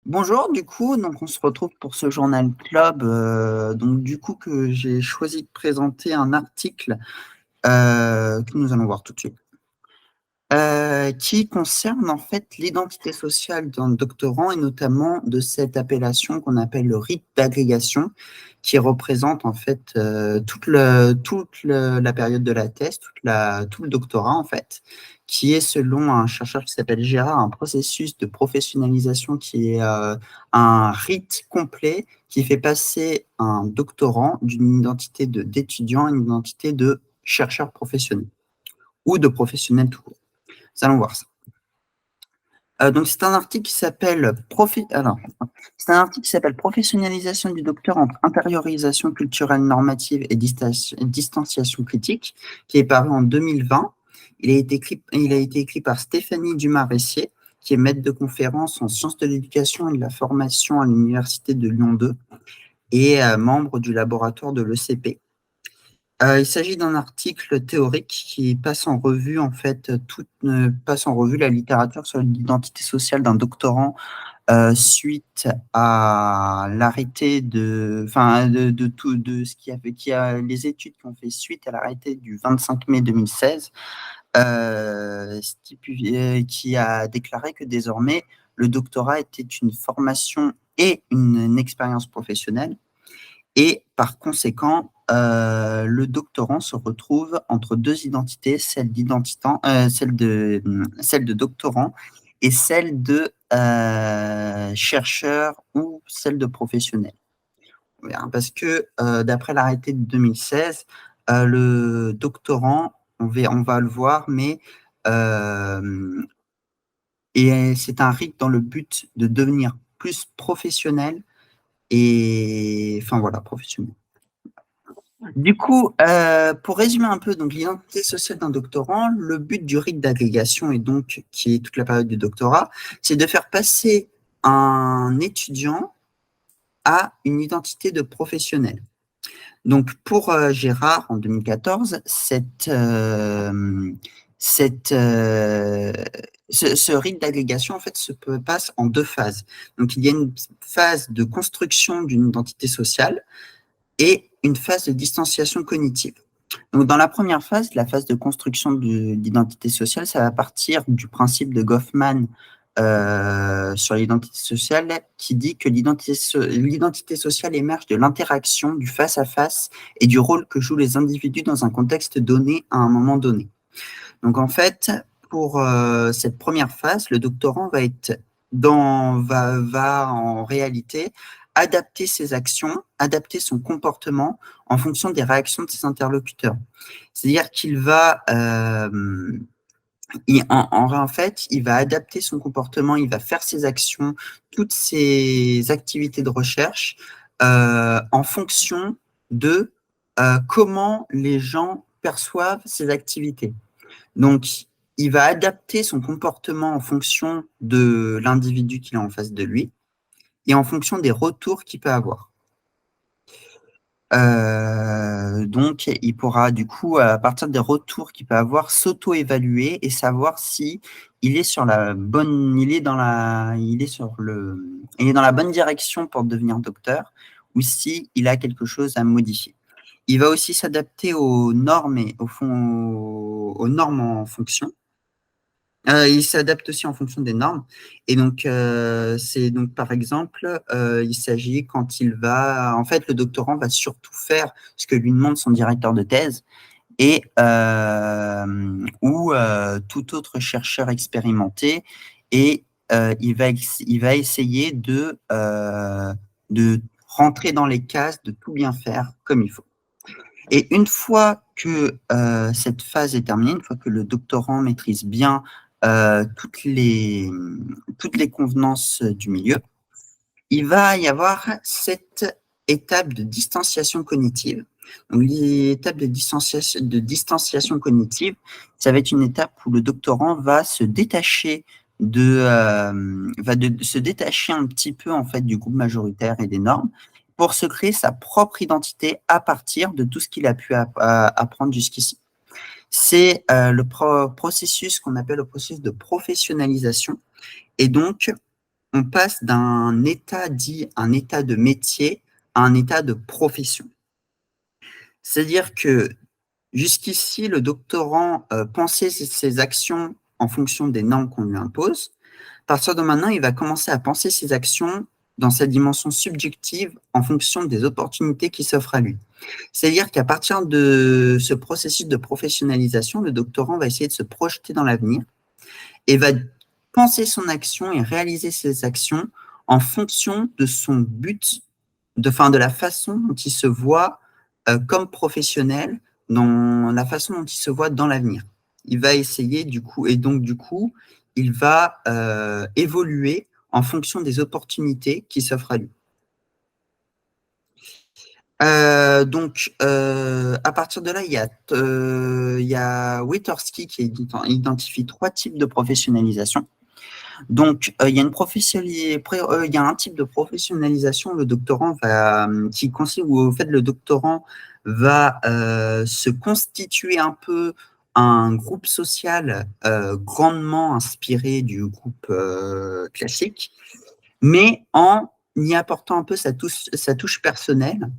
Bonjour, du coup, donc on se retrouve pour ce journal club. Donc du coup que j'ai choisi de présenter un article que nous allons voir tout de suite, qui concerne en fait l'identité sociale d'un doctorant et notamment de cette appellation qu'on appelle le rite d'agrégation, qui représente en fait la période de la thèse, tout le doctorat en fait, qui est selon un chercheur qui s'appelle Gérard, un processus de professionnalisation qui est un rite complet qui fait passer un doctorant d'une identité d'étudiant à une identité de chercheur professionnel ou de professionnel tout court. Nous allons voir ça. Donc, c'est un article qui s'appelle c'est un article qui s'appelle Professionnalisation du docteur entre intériorisation culturelle normative et distanciation critique, qui est paru en 2020. Il a été écrit par Stéphanie Dumas-Ressier, qui est maître de conférence en sciences de l'éducation et de la formation à l'Université de Lyon 2 et membre du laboratoire de l'ECP. Il s'agit d'un article théorique qui passe en revue passe en revue la littérature sur l'identité sociale d'un doctorant suite à l'arrêté de ce les études qui ont fait suite à l'arrêté du 25 mai 2016, qui a déclaré que désormais le doctorat était une formation et une expérience professionnelle. Et par conséquent, le doctorant se retrouve entre deux identités, celle de doctorant et celle de chercheur ou celle de professionnel. Parce que d'après l'arrêté de 2016, le doctorant, on va le voir, mais et c'est un rite dans le but de devenir plus professionnel et enfin voilà, professionnel. Du coup, pour résumer un peu donc l'identité sociale d'un doctorant, le but du rite d'agrégation et donc qui est toute la période du doctorat, c'est de faire passer un étudiant à une identité de professionnel. Donc pour Gérard en 2014, ce rite d'agrégation en fait se passe en deux phases. Donc il y a une phase de construction d'une identité sociale et une phase de distanciation cognitive. Donc, dans la première phase, la phase de construction d'identité sociale, ça va partir du principe de Goffman sur l'identité sociale qui dit que l'identité sociale émerge de l'interaction, du face-à-face et du rôle que jouent les individus dans un contexte donné à un moment donné. Donc, en fait, pour cette première phase, le doctorant va en réalité adapter ses actions, adapter son comportement en fonction des réactions de ses interlocuteurs. C'est-à-dire qu'il va, en fait, il va adapter son comportement, il va faire ses actions, toutes ses activités de recherche en fonction de comment les gens perçoivent ses activités. Donc, il va adapter son comportement en fonction de l'individu qu'il a en face de lui et en fonction des retours qu'il peut avoir. Donc, il pourra du coup, à partir des retours qu'il peut avoir, s'auto-évaluer et savoir si il est sur la bonne, il est dans la bonne direction pour devenir docteur ou si il a quelque chose à modifier. Il va aussi s'adapter aux normes et aux normes en fonction. Il s'adapte aussi en fonction des normes. Et donc, c'est donc par exemple, il s'agit quand en fait, le doctorant va surtout faire ce que lui demande son directeur de thèse et ou tout autre chercheur expérimenté. Et il va essayer de rentrer dans les cases, de tout bien faire comme il faut. Et une fois que cette phase est terminée, une fois que le doctorant maîtrise bien euh, toutes les, toutes les convenances du milieu, il va y avoir cette étape de distanciation cognitive. Donc, l'étape de distanciation cognitive, ça va être une étape où le doctorant va se détacher se détacher un petit peu en fait du groupe majoritaire et des normes pour se créer sa propre identité à partir de tout ce qu'il a pu apprendre jusqu'ici. C'est processus qu'on appelle le processus de professionnalisation. Et donc, on passe d'un état dit un état de métier à un état de profession. C'est-à-dire que jusqu'ici, le doctorant pensait ses actions en fonction des normes qu'on lui impose. À partir de maintenant, il va commencer à penser ses actions dans sa dimension subjective en fonction des opportunités qui s'offrent à lui. C'est-à-dire qu'à partir de ce processus de professionnalisation, le doctorant va essayer de se projeter dans l'avenir et va penser son action et réaliser ses actions en fonction de son but, de la façon dont il se voit comme professionnel, dans la façon dont il se voit dans l'avenir. Il va essayer du coup, et donc du coup, il va évoluer en fonction des opportunités qui s'offrent à lui. À partir de là, il y a Witorsky qui identifie 3 types de professionnalisation. Donc, il y a un type de professionnalisation, le doctorant qui consiste où au fait le doctorant va se constituer un peu un groupe social grandement inspiré du groupe classique, mais en y apportant un peu sa touche personnelle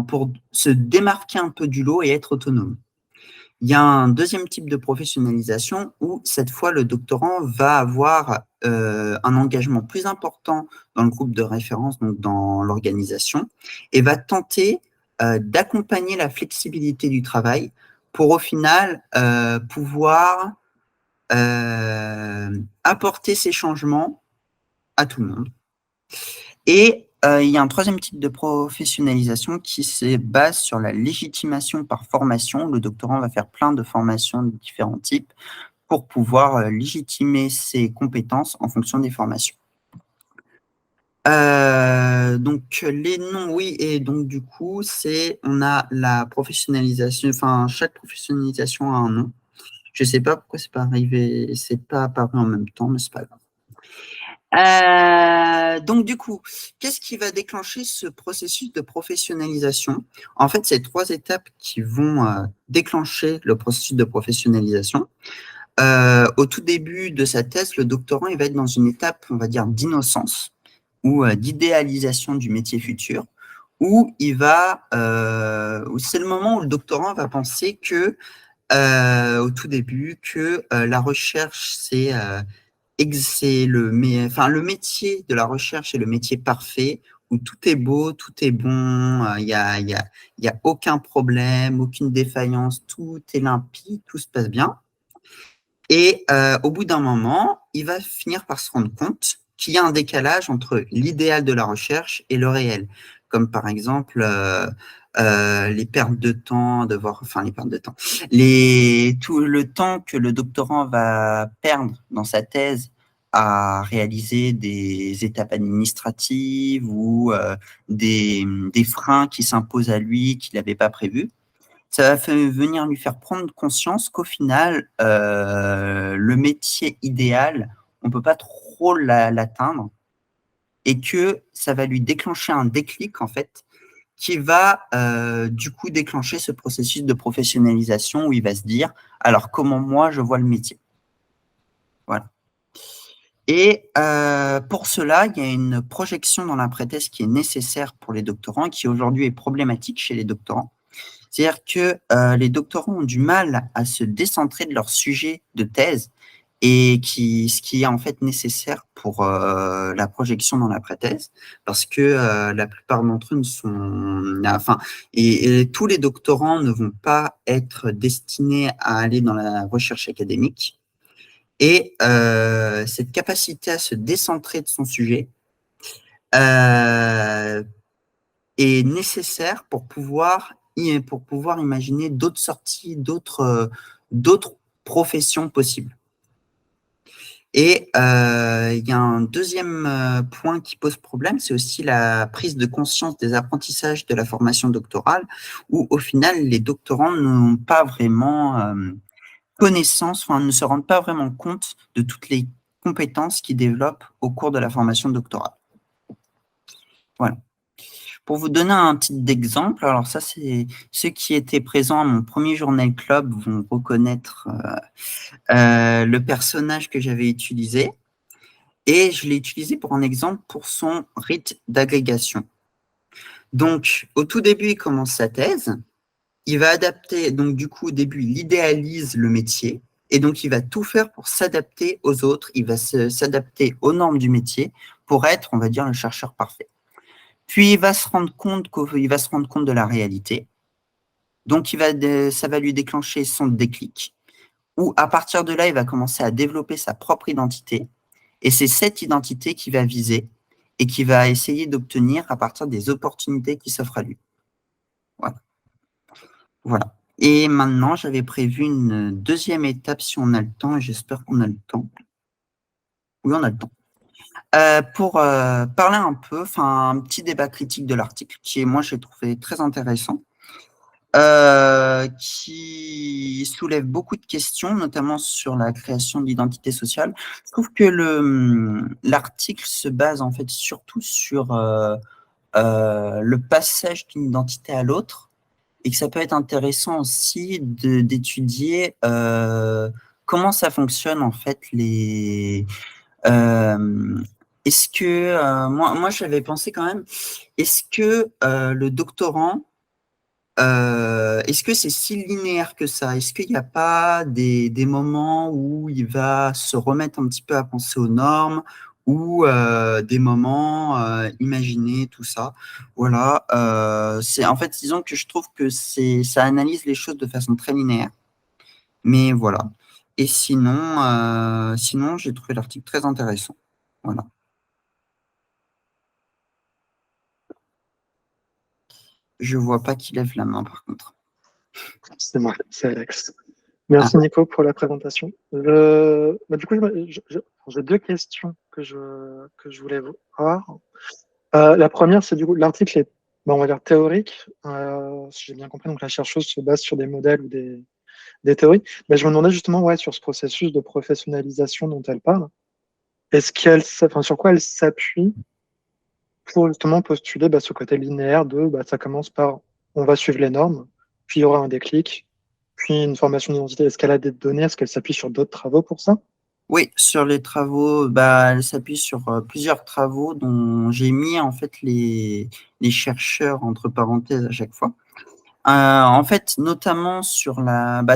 pour se démarquer un peu du lot et être autonome. Il y a un deuxième type de professionnalisation où, cette fois, le doctorant va avoir un engagement plus important dans le groupe de référence, donc dans l'organisation, et va tenter d'accompagner la flexibilité du travail pour, au final, pouvoir apporter ces changements à tout le monde. Et il y a un troisième type de professionnalisation qui se base sur la légitimation par formation. Le doctorant va faire plein de formations de différents types pour pouvoir légitimer ses compétences en fonction des formations. Donc les noms, oui, et donc du coup, on a la professionnalisation, enfin chaque professionnalisation a un nom. Je sais pas pourquoi c'est pas apparu en même temps, mais c'est pas grave. Donc du coup, qu'est-ce qui va déclencher ce processus de professionnalisation? En fait, c'est 3 étapes qui vont déclencher le processus de professionnalisation. Au tout début de sa thèse, le doctorant il va être dans une étape, on va dire, d'innocence ou d'idéalisation du métier futur, où c'est le moment où le doctorant va penser que, au tout début, que la recherche, le métier de la recherche est le métier parfait où tout est beau, tout est bon, il y a aucun problème, aucune défaillance, tout est limpide, tout se passe bien. Et au bout d'un moment, il va finir par se rendre compte qu'il y a un décalage entre l'idéal de la recherche et le réel. Comme par exemple les pertes de temps, tout le temps que le doctorant va perdre dans sa thèse à réaliser des étapes administratives ou des freins qui s'imposent à lui qu'il n'avait pas prévus. Ça va venir lui faire prendre conscience qu'au final, le métier idéal, on ne peut pas trop l'atteindre et que ça va lui déclencher un déclic, en fait, qui va du coup déclencher ce processus de professionnalisation où il va se dire « alors comment moi je vois le métier ?» Voilà. Et pour cela, il y a une projection dans l'après-thèse qui est nécessaire pour les doctorants et qui aujourd'hui est problématique chez les doctorants. C'est-à-dire que les doctorants ont du mal à se décentrer de leur sujet de thèse et ce qui est en fait nécessaire pour la projection dans l'après-thèse, parce que la plupart d'entre eux ne sont... Enfin, et tous les doctorants ne vont pas être destinés à aller dans la recherche académique. Et cette capacité à se décentrer de son sujet est nécessaire pour pouvoir imaginer d'autres sorties, d'autres professions possibles. Et il y a un deuxième point qui pose problème, c'est aussi la prise de conscience des apprentissages de la formation doctorale, où au final, les doctorants n'ont pas vraiment connaissance, enfin, ne se rendent pas vraiment compte de toutes les compétences qu'ils développent au cours de la formation doctorale. Voilà. Pour vous donner un petit exemple, alors ça, c'est ceux qui étaient présents à mon premier Journal Club vont reconnaître le personnage que j'avais utilisé. et je l'ai utilisé pour un exemple pour son rite d'agrégation. Donc, au tout début, il commence sa thèse, il va adapter, donc du coup, au début, il idéalise le métier, et donc il va tout faire pour s'adapter aux autres, il va s'adapter aux normes du métier pour être, on va dire, le chercheur parfait. Puis il va se rendre compte de la réalité, donc ça va lui déclencher son déclic, où à partir de là, il va commencer à développer sa propre identité, et c'est cette identité qu'il va viser et qu'il va essayer d'obtenir à partir des opportunités qui s'offrent à lui. Voilà. Voilà. Et maintenant, j'avais prévu une deuxième étape si on a le temps, et j'espère qu'on a le temps. Oui, on a le temps. Pour parler un peu, enfin, un petit débat critique de l'article, qui, moi, j'ai trouvé très intéressant, qui soulève beaucoup de questions, notamment sur la création de l'identité sociale. Je trouve que l'article se base, en fait, surtout sur le passage d'une identité à l'autre, et que ça peut être intéressant aussi d'étudier comment ça fonctionne en fait est-ce que moi j'avais pensé quand même, est-ce que le doctorant est-ce que c'est si linéaire que ça? Est-ce qu'il n'y a pas des moments où il va se remettre un petit peu à penser aux normes ou des moments imaginés, tout ça? Voilà. C'est, en fait, disons que je trouve que ça analyse les choses de façon très linéaire. Mais voilà. Et sinon j'ai trouvé l'article très intéressant. Voilà. Je vois pas qui lève la main, par contre. C'est moi, c'est Alex. Ah, Merci Nico pour la présentation. Du coup, j'ai deux questions que je voulais voir. La première, c'est du coup, l'article est, on va dire, théorique. Si j'ai bien compris, donc la chercheuse se base sur des modèles ou des théories. Mais je me demandais justement, ouais, sur ce processus de professionnalisation dont elle parle, enfin, sur quoi elle s'appuie pour justement postuler ce côté linéaire de ça commence par on va suivre les normes, puis il y aura un déclic, puis une formation d'identité. Est-ce qu'elle a des données? Est-ce qu'elle s'appuie sur d'autres travaux pour ça? oui, sur les travaux, elle s'appuie sur plusieurs travaux dont j'ai mis en fait les chercheurs entre parenthèses à chaque fois. En fait, notamment sur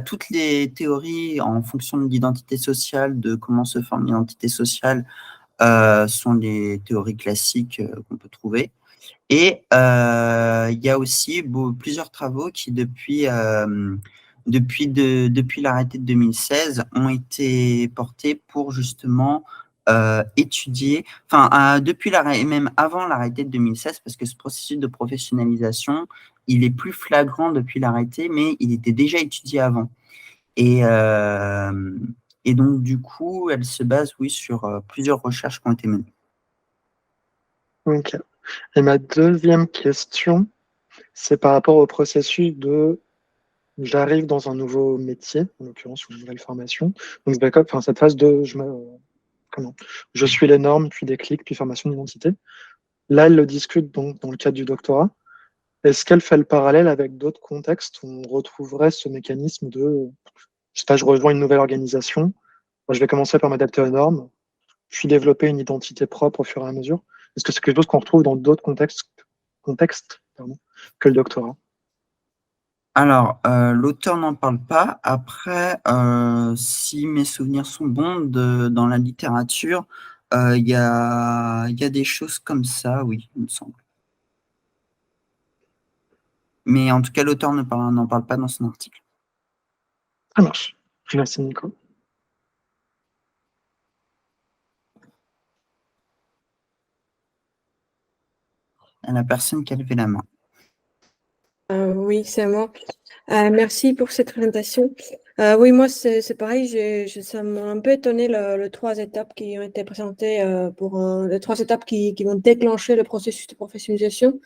toutes les théories en fonction de l'identité sociale, de comment se forme l'identité sociale, sont les théories classiques qu'on peut trouver. Et il y a aussi plusieurs travaux qui, depuis l'arrêté de 2016, ont été portés pour justement étudier, enfin, depuis l'arrêt, et même avant l'arrêté de 2016, parce que ce processus de professionnalisation, il est plus flagrant depuis l'arrêté, mais il était déjà étudié avant. Et, euh, et donc, du coup, elle se base, oui, sur plusieurs recherches qui ont été menées. Ok. Et ma deuxième question, c'est par rapport au processus de j'arrive dans un nouveau métier, en l'occurrence une nouvelle formation. Donc, enfin, cette phase de je suis les normes, puis déclic, puis formation d'identité. Là, elle le discute donc dans le cadre du doctorat. Est-ce qu'elle fait le parallèle avec d'autres contextes où on retrouverait ce mécanisme de, je sais pas, je rejoins une nouvelle organisation, moi, je vais commencer par m'adapter aux normes, puis développer une identité propre au fur et à mesure? Est-ce que c'est quelque chose qu'on retrouve dans d'autres contextes que le doctorat? Alors, l'auteur n'en parle pas. Après, si mes souvenirs sont bons, dans la littérature, il y a des choses comme ça, oui, il me semble. Mais en tout cas, l'auteur n'en parle pas dans son article. Ça marche. Merci, Nico. La personne qui a levé la main. Oui, c'est moi. Merci pour cette présentation. Oui, moi, c'est pareil. Ça m'a un peu étonné les trois étapes qui ont été présentées les trois étapes qui vont déclencher le processus de professionnalisation.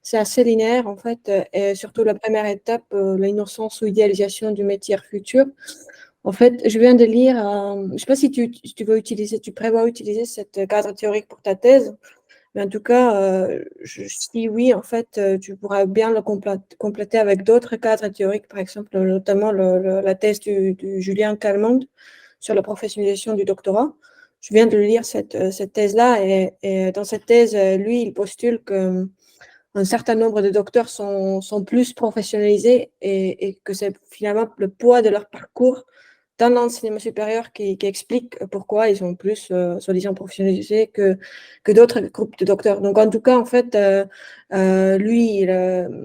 C'est assez linéaire, en fait, et surtout la première étape, l'innocence ou idéalisation du métier futur. En fait, je viens de lire, je ne sais pas si tu prévois utiliser cette cadre théorique pour ta thèse. Mais en tout cas, si oui, en fait, tu pourras bien le compléter avec d'autres cadres théoriques, par exemple, notamment la thèse du Julien Calmont sur la professionnalisation du doctorat. je viens de lire cette thèse-là, et dans cette thèse, lui, il postule que un certain nombre de docteurs sont plus professionnalisés et que c'est finalement le poids de leur parcours dans l'enseignement supérieur qui explique pourquoi ils sont plus, soi-disant, professionnalisés que d'autres groupes de docteurs. Donc, en tout cas, en fait, lui, il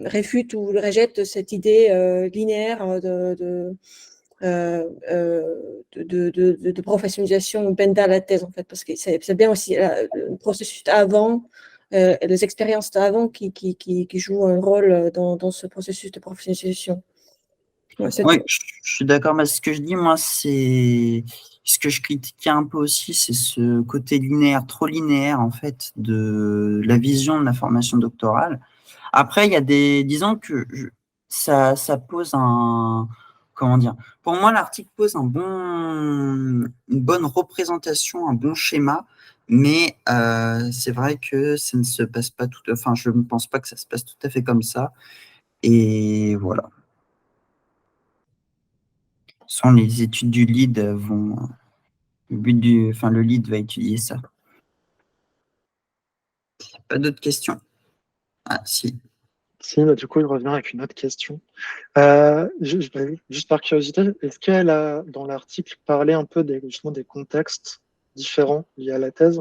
réfute ou il rejette cette idée linéaire de professionnalisation benda la thèse, en fait, parce que c'est bien aussi le processus avant, les expériences d'avant qui jouent un rôle dans ce processus de professionnalisation. Ouais, Oui, je suis d'accord, mais ce que je dis, moi, c'est ce que je critiquais un peu aussi, c'est ce côté linéaire, trop linéaire, en fait, de la vision de la formation doctorale. Après, il y a disons que ça pose comment dire, pour moi, l'article pose une bonne représentation, un bon schéma, mais c'est vrai que ça ne se passe pas enfin, je ne pense pas que ça se passe tout à fait comme ça, et voilà. Sans les études du lead vont, le lead va étudier ça. Pas d'autres questions? Ah, si. Si, du coup, il revient avec une autre question. Juste par curiosité, est-ce qu'elle a, dans l'article, parlé un peu justement des contextes différents liés à la thèse?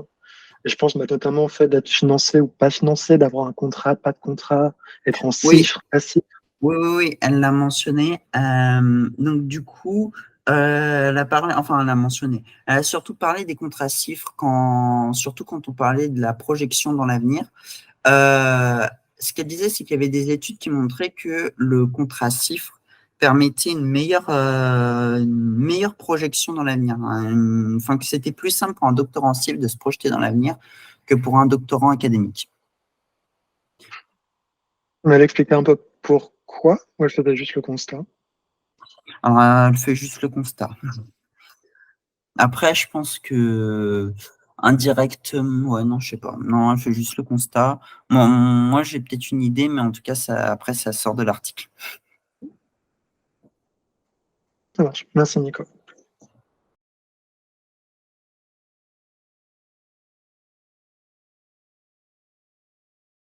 Et je pense notamment au fait d'être financé ou pas financé, d'avoir un contrat, pas de contrat, être en Oui, cifre, pas cifre. oui, elle l'a mentionné. Donc, du coup, elle a parlé, enfin, elle a mentionné. Elle a surtout parlé des contrats cifres, surtout quand on parlait de la projection dans l'avenir. Ce qu'elle disait, c'est qu'il y avait des études qui montraient que le contrat cifre permettait une meilleure projection dans l'avenir. Enfin, que c'était plus simple pour un doctorant civil de se projeter dans l'avenir que pour un doctorant académique. Mais elle expliquait un peu pourquoi, ou elle faisait juste le constat? Alors, elle fait juste le constat. Après, je pense que indirectement, ouais, non, je sais pas. Non, elle fait juste le constat. Moi, j'ai peut-être une idée, mais en tout cas, après, ça sort de l'article. Ça marche. Merci, Nico.